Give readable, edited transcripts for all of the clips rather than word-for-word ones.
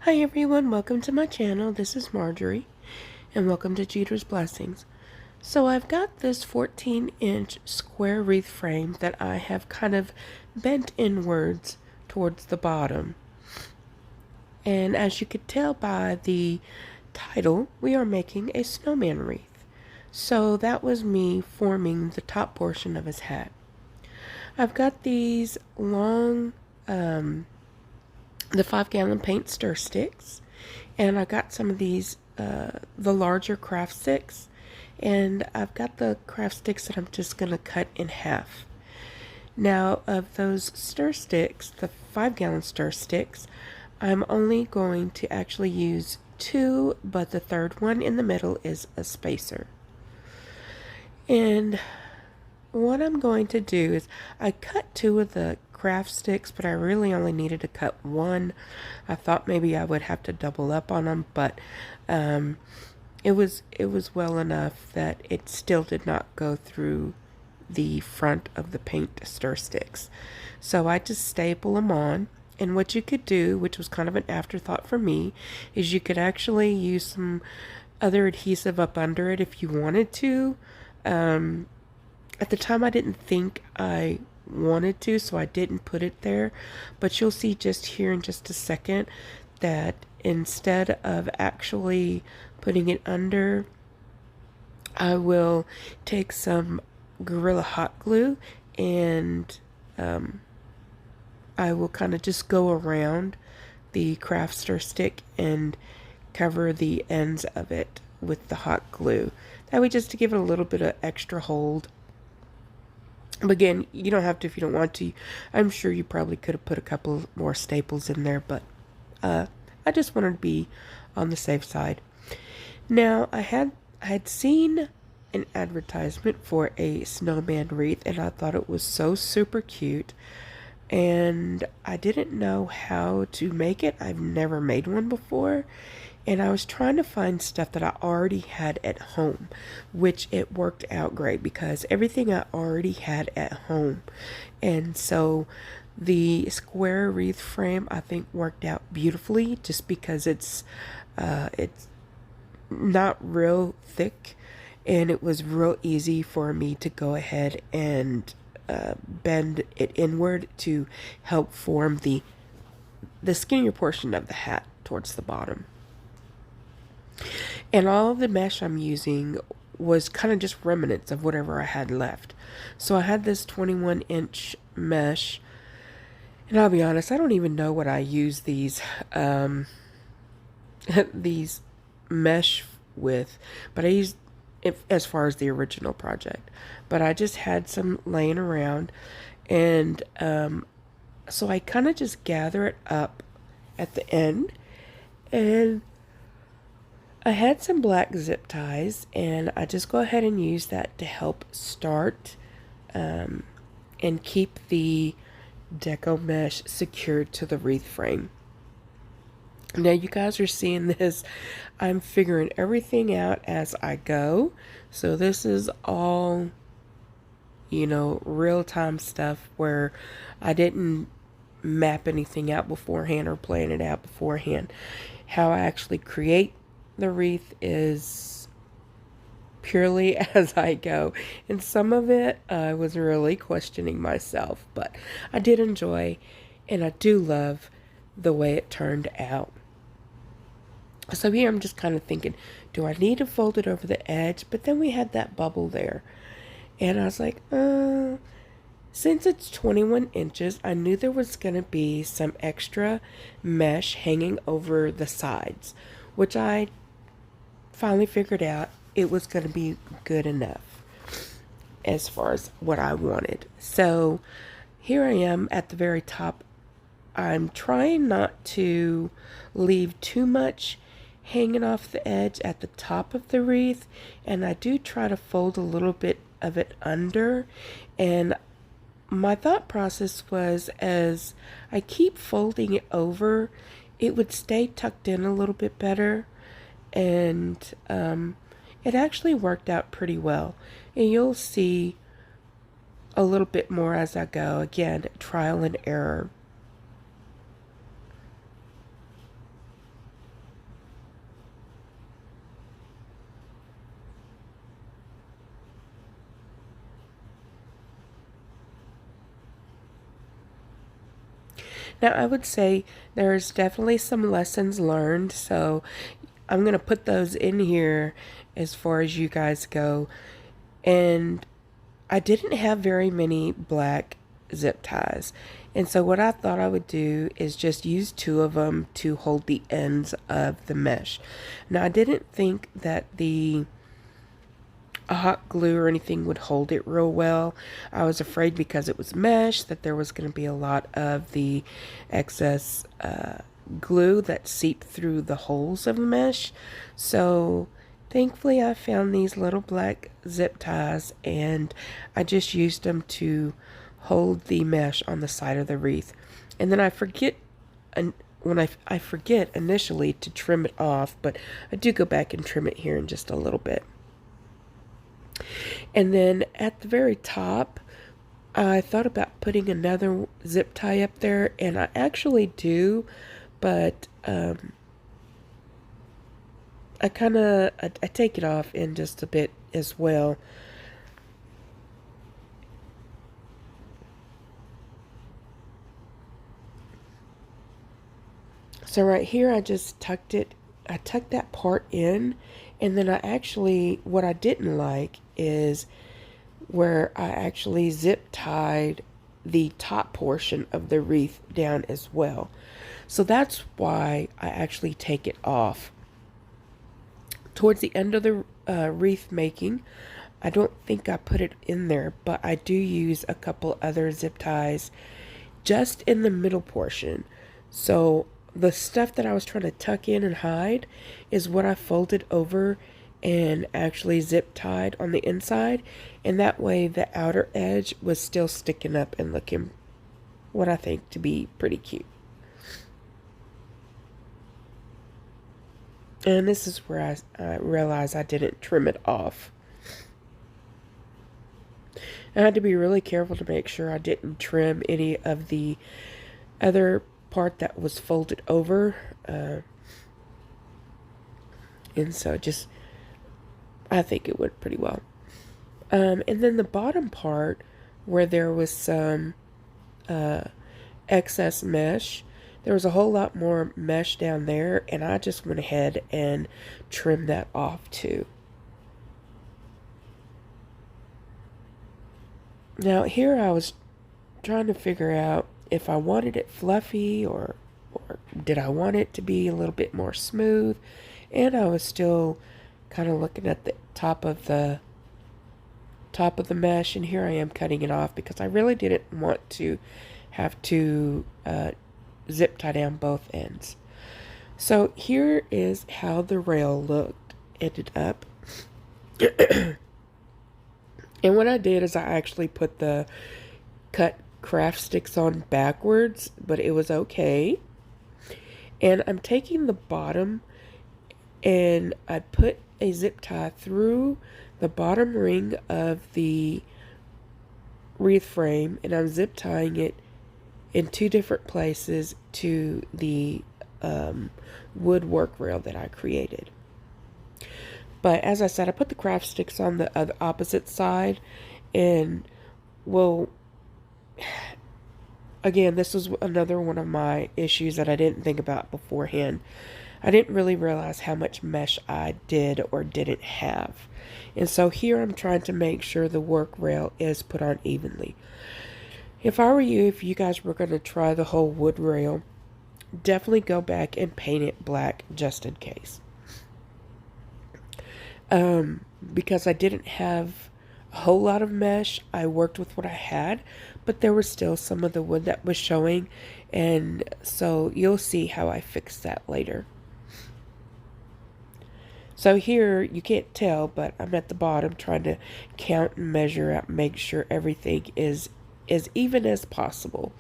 Hi everyone, welcome to my channel. This is Marjorie and welcome to Jetersblessings. So I've got this 14-inch square wreath frame that I have kind of bent inwards towards the bottom. And as you could tell by the title, we are making a snowman wreath. So that was me forming the top portion of his hat. I've got these long the 5-gallon paint stir sticks, and I got some of these the larger craft sticks, and I've got the craft sticks that I'm just gonna cut in half. Now, of those stir sticks, the 5-gallon stir sticks, I'm only going to actually use 2, but the third one in the middle is a spacer. And what I'm going to do is I cut 2 of the craft sticks, but I really only needed to cut 1. I thought maybe I would have to double up on them, but it was well enough that it still did not go through the front of the paint stir sticks. So I just staple them on. And what you could do, which was kind of an afterthought for me, is you could actually use some other adhesive up under it if you wanted to. At the time I didn't think I wanted to, so I didn't put it there, but you'll see just here in just a second that instead of actually putting it under, I will take some Gorilla Hot Glue and I will kind of just go around the craft stir stick and cover the ends of it with the hot glue. That way, just to give it a little bit of extra hold. But again, you don't have to if you don't want to. I'm sure you probably could have put a couple more staples in there, but I just wanted to be on the safe side. Now, I had seen an advertisement for a snowman wreath, and I thought it was so super cute. And I didn't know how to make it. I've never made one before. And I was trying to find stuff that I already had at home, which it worked out great because everything I already had at home. And so the square wreath frame I think worked out beautifully just because it's not real thick, and it was real easy for me to go ahead and bend it inward to help form the skinnier portion of the hat towards the bottom. And all the mesh I'm using was kind of just remnants of whatever I had left. So I had this 21-inch mesh, and I'll be honest, I don't even know what I use these these mesh with, but I used as far as the original project. But I just had some laying around, and so I kind of just gather it up at the end, and I had some black zip ties, and I just go ahead and use that to help start and keep the deco mesh secured to the wreath frame. Now you guys are seeing this. I'm figuring everything out as I go. So this is all, you know, real-time stuff where I didn't map anything out beforehand or plan it out beforehand. How I actually create the wreath is purely as I go, and some of it I was really questioning myself, but I did enjoy, and I do love the way it turned out. So here I'm just kind of thinking, do I need to fold it over the edge? But then we had that bubble there, and I was like, since it's 21 inches, I knew there was going to be some extra mesh hanging over the sides, which I finally figured out it was going to be good enough as far as what I wanted. So here I am at the very top. I'm trying not to leave too much hanging off the edge at the top of the wreath, and I do try to fold a little bit of it under. And my thought process was, as I keep folding it over, it would stay tucked in a little bit better, and it actually worked out pretty well. And you'll see a little bit more as I go. Again, trial and error. Now, I would say there's definitely some lessons learned, so I'm going to put those in here as far as you guys go. And I didn't have very many black zip ties. And so what I thought I would do is just use two of them to hold the ends of the mesh. Now, I didn't think that the hot glue or anything would hold it real well. I was afraid because it was mesh that there was going to be a lot of the excess glue that seeped through the holes of the mesh. So thankfully I found these little black zip ties and I just used them to hold the mesh on the side of the wreath. And then I forget when I forget initially to trim it off, but I do go back and trim it here in just a little bit. And then at the very top, I thought about putting another zip tie up there, and I actually do, but I take it off in just a bit as well. So right here, I tucked that part in, and then what I didn't like is where I actually zip tied the top portion of the wreath down as well. So that's why I actually take it off. Towards the end of the wreath making, I don't think I put it in there, but I do use a couple other zip ties just in the middle portion. So the stuff that I was trying to tuck in and hide is what I folded over and actually zip tied on the inside, and that way the outer edge was still sticking up and looking what I think to be pretty cute. And this is where I realized I didn't trim it off. I had to be really careful to make sure I didn't trim any of the other part that was folded over, and so I think it went pretty well. And then the bottom part where there was some excess mesh, there was a whole lot more mesh down there, and I just went ahead and trimmed that off too. Now here I was trying to figure out if I wanted it fluffy or did I want it to be a little bit more smooth, and I was still kind of looking at the top of the mesh, and here I am cutting it off because I really didn't want to have to zip tie down both ends. So here is how the rail ended up. And what I did is I actually put the cut craft sticks on backwards, but it was okay. And I'm taking the bottom and I put a zip tie through the bottom ring of the wreath frame, and I'm zip tying it in two different places to the woodwork rail that I created. But as I said, I put the craft sticks on the opposite side, and well, again, this was another one of my issues that I didn't think about beforehand. I didn't really realize how much mesh I did or didn't have. And so here I'm trying to make sure the work rail is put on evenly. If I were you, if you guys were going to try the whole wood rail, definitely go back and paint it black just in case. Because I didn't have a whole lot of mesh, I worked with what I had, but there was still some of the wood that was showing, and so you'll see how I fixed that later. So here, you can't tell, but I'm at the bottom trying to count and measure out, make sure everything is as even as possible.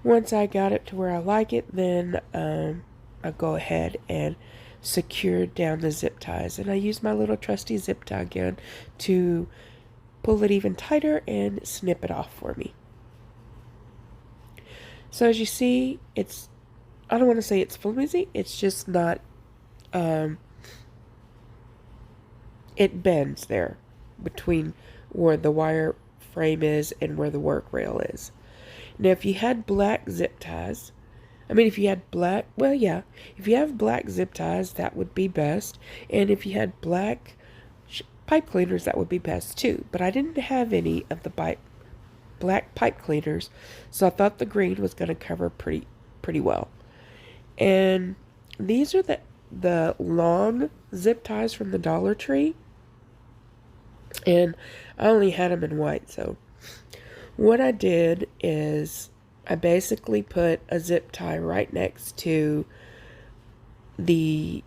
Once I got it to where I like it, then I go ahead and secure down the zip ties. And I use my little trusty zip tie gun to pull it even tighter and snip it off for me. So as you see, I don't want to say it's flimsy, it's just not, it bends there between where the wire frame is and where the work rail is. Now, if you had black zip ties, if you had black, well, yeah, if you have black zip ties, that would be best. And if you had black pipe cleaners, that would be best too. But I didn't have any of the black pipe cleaners, so I thought the green was going to cover pretty well. And these are the long zip ties from the Dollar Tree, and I only had them in white. So what I did is I basically put a zip tie right next to the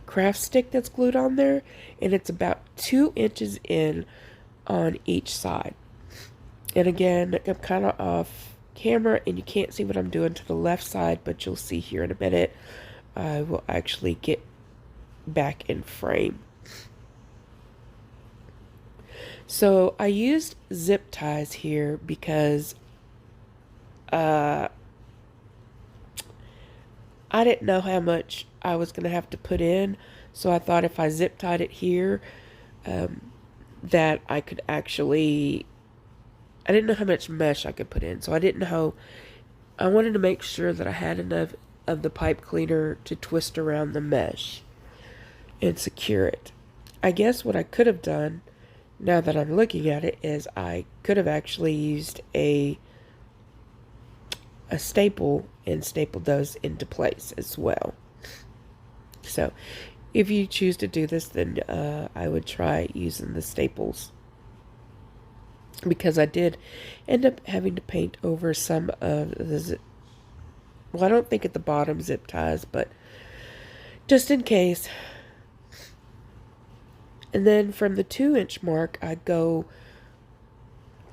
craft stick that's glued on there, and it's about 2 inches in on each side. And again, I'm kind of off camera and you can't see what I'm doing to the left side, but you'll see here in a minute. I will actually get back in frame. So I used zip ties here because I didn't know how much I was going to have to put in. So I thought if I zip tied it here, that I could actually, I didn't know how much mesh I could put in. So I didn't know, I wanted to make sure that I had enough of the pipe cleaner to twist around the mesh and secure it. I guess what I could have done, now that I'm looking at it, is I could have actually used a staple and stapled those into place as well. So if you choose to do this, then I would try using the staples, because I did end up having to paint over some of the well, I don't think at the bottom zip ties, but just in case. And then from the 2-inch mark, I go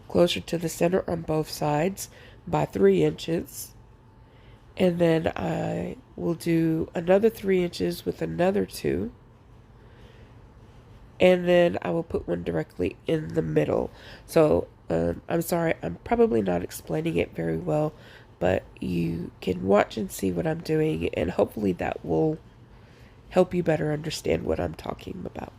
closer to the center on both sides by 3 inches. And then I will do another 3 inches with another 2. And then I will put one directly in the middle. So I'm sorry, I'm probably not explaining it very well, but you can watch and see what I'm doing, and hopefully that will help you better understand what I'm talking about.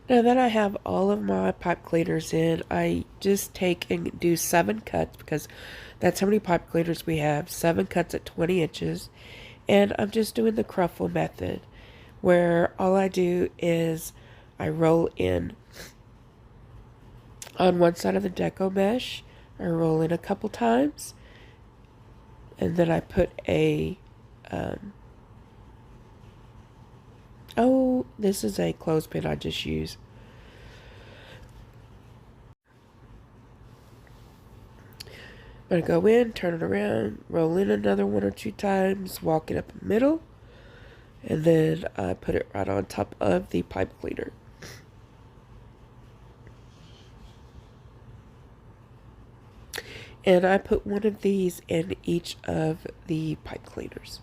Now that I have all of my pipe cleaners in, I just take and do 7 cuts because that's how many pipe cleaners we have. 7 cuts at 20 inches. And I'm just doing the cruffle method where all I do is I roll in on one side of the deco mesh. I roll in a couple times and then I put a, oh, this is a clothespin I just used. I'm going to go in, turn it around, roll in another 1 or 2 times, walk it up the middle, and then I put it right on top of the pipe cleaner. And I put one of these in each of the pipe cleaners.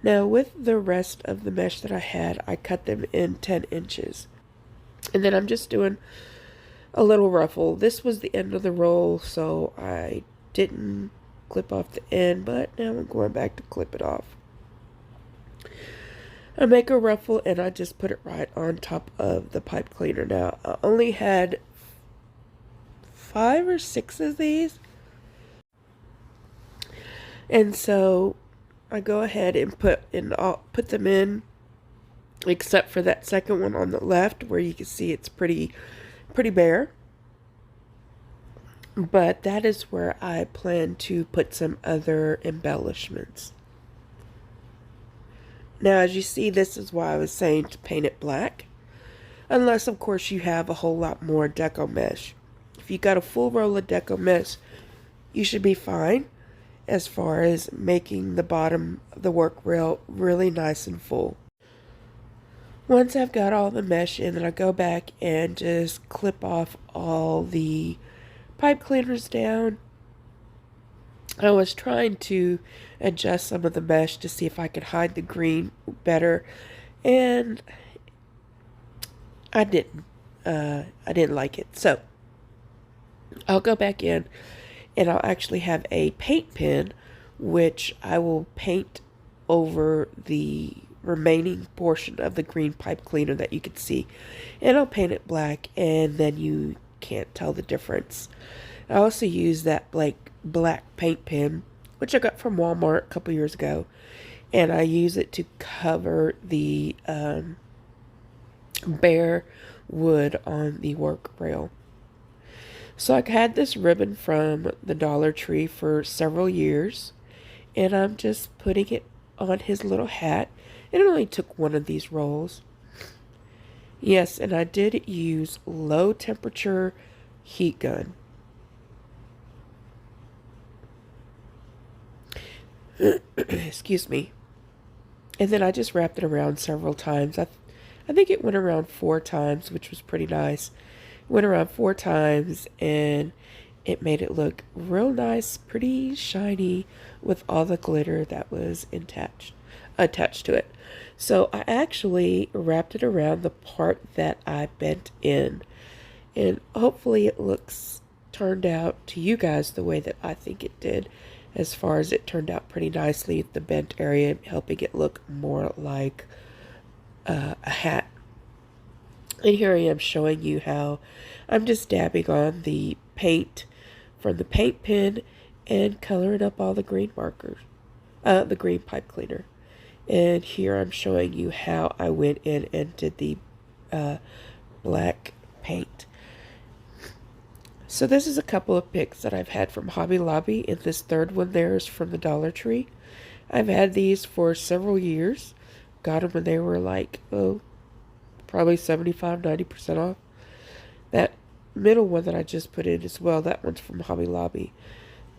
Now with the rest of the mesh that I had, I cut them in 10 inches. And then I'm just doing a little ruffle. This was the end of the roll, so I didn't clip off the end, but now I'm going back to clip it off. I make a ruffle and I just put it right on top of the pipe cleaner. Now, I only had 5 or 6 of these. And so I go ahead and put them in, except for that second one on the left where you can see it's pretty bare. But that is where I plan to put some other embellishments. Now, as you see, this is why I was saying to paint it black. Unless, of course, you have a whole lot more deco mesh. If you got a full roll of deco mesh, you should be fine as far as making the bottom of the work rail really nice and full. Once I've got all the mesh in, then I go back and just clip off all the pipe cleaners down. I was trying to adjust some of the mesh to see if I could hide the green better, and I didn't. I didn't like it. So I'll go back in and I'll actually have a paint pen, which I will paint over the remaining portion of the green pipe cleaner that you can see. And I'll paint it black, and then you can't tell the difference. I also use that black paint pen, which I got from Walmart a couple years ago, and I use it to cover the bare wood on the work rail. So I had this ribbon from the Dollar Tree for several years, and I'm just putting it on his little hat. And it only took one of these rolls. Yes, and I did use low temperature heat gun. Excuse me. And then I just wrapped it around several times. I think it went around 4 times, which was pretty nice. It went around 4 times, and it made it look real nice, pretty shiny with all the glitter that was attached to it. So I actually wrapped it around the part that I bent in, and hopefully it turned out to you guys the way that I think it did. as far as it turned out pretty nicely. The bent area helping it look more like a hat. And here I am showing you how I'm just dabbing on the paint from the paint pen and coloring up all the green markers, the green pipe cleaner. And here I'm showing you how I went in and did the black paint. So this is a couple of picks that I've had from Hobby Lobby, and this third one there is from the Dollar Tree. I've had these for several years. Got them when they were like, probably 75–90% off. That middle one that I just put in as well, that one's from Hobby Lobby.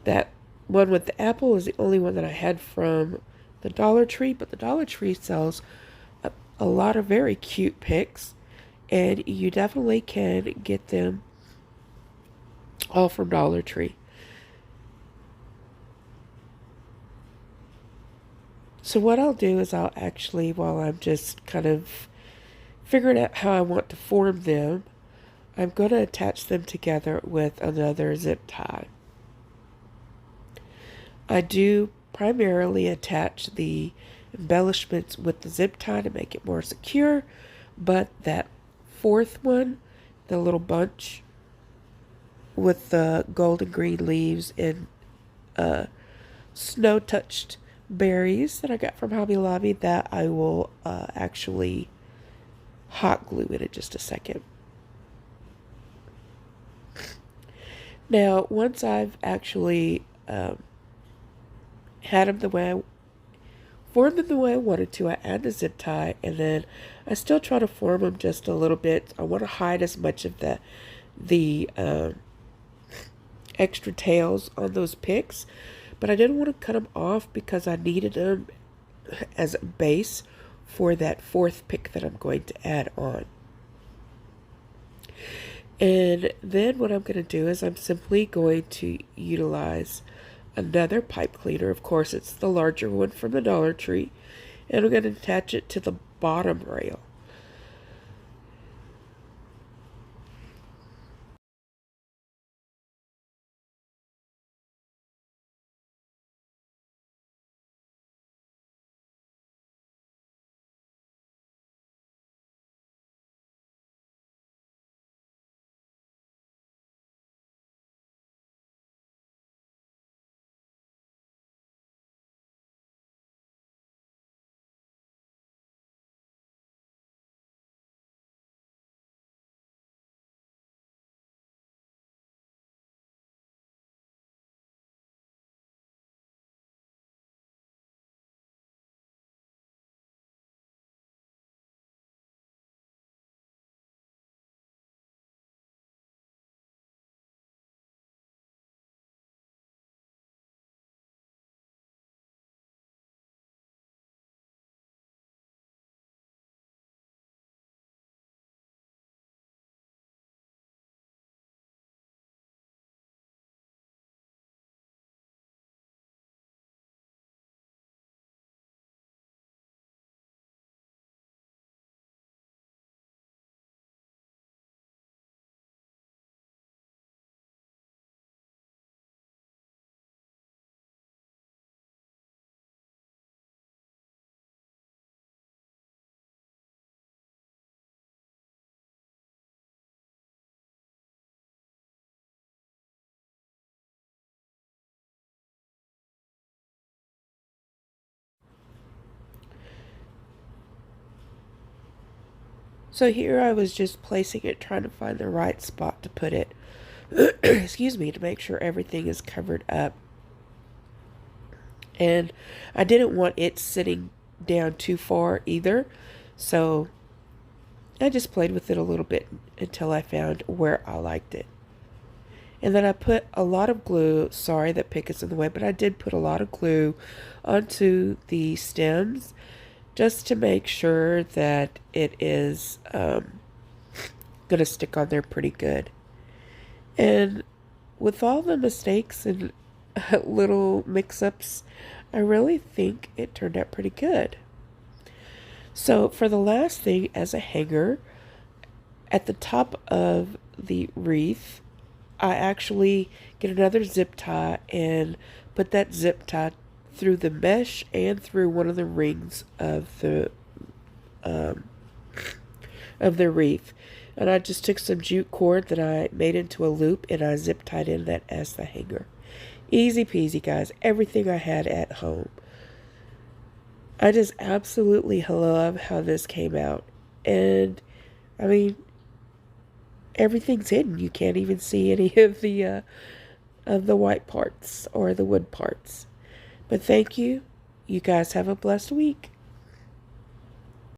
That one with the apple is the only one that I had from the Dollar Tree, but the Dollar Tree sells a lot of very cute picks, and you definitely can get them all from Dollar Tree. So what I'll do is I'll actually, while I'm just kind of figuring out how I want to form them, I'm going to attach them together with another zip tie. I do primarily attach the embellishments with the zip tie to make it more secure, but that fourth one, the little bunch with the gold and green leaves and snow-touched berries that I got from Hobby Lobby, that I will actually hot glue in just a second. Now, once I've actually had them the way I formed them the way I wanted to, I add the zip tie, and then I still try to form them just a little bit. I want to hide as much of the extra tails on those picks, but I didn't want to cut them off because I needed them as a base for that fourth pick that I'm going to add on. And then what I'm going to do is I'm simply going to utilize another pipe cleaner. Of course, it's the larger one from the Dollar Tree, and I'm going to attach it to the bottom rail. So here I was just placing it, trying to find the right spot to put it, excuse me, to make sure everything is covered up. And I didn't want it sitting down too far either, so I just played with it a little bit until I found where I liked it. And then I put a lot of glue, sorry that pick is in the way, but I did put a lot of glue onto the stems just to make sure that it is going to stick on there pretty good. And with all the mistakes and little mix-ups, I really think it turned out pretty good. So for the last thing, as a hanger, at the top of the wreath, I actually get another zip tie and put that zip tie through the mesh and through one of the rings um, of the wreath. And I just took some jute cord that I made into a loop and I zip tied in that as the hanger. Easy peasy, guys. Everything I had at home. I just absolutely love how this came out. And, I mean, everything's hidden. You can't even see any of the white parts or the wood parts. But thank you. You guys have a blessed week.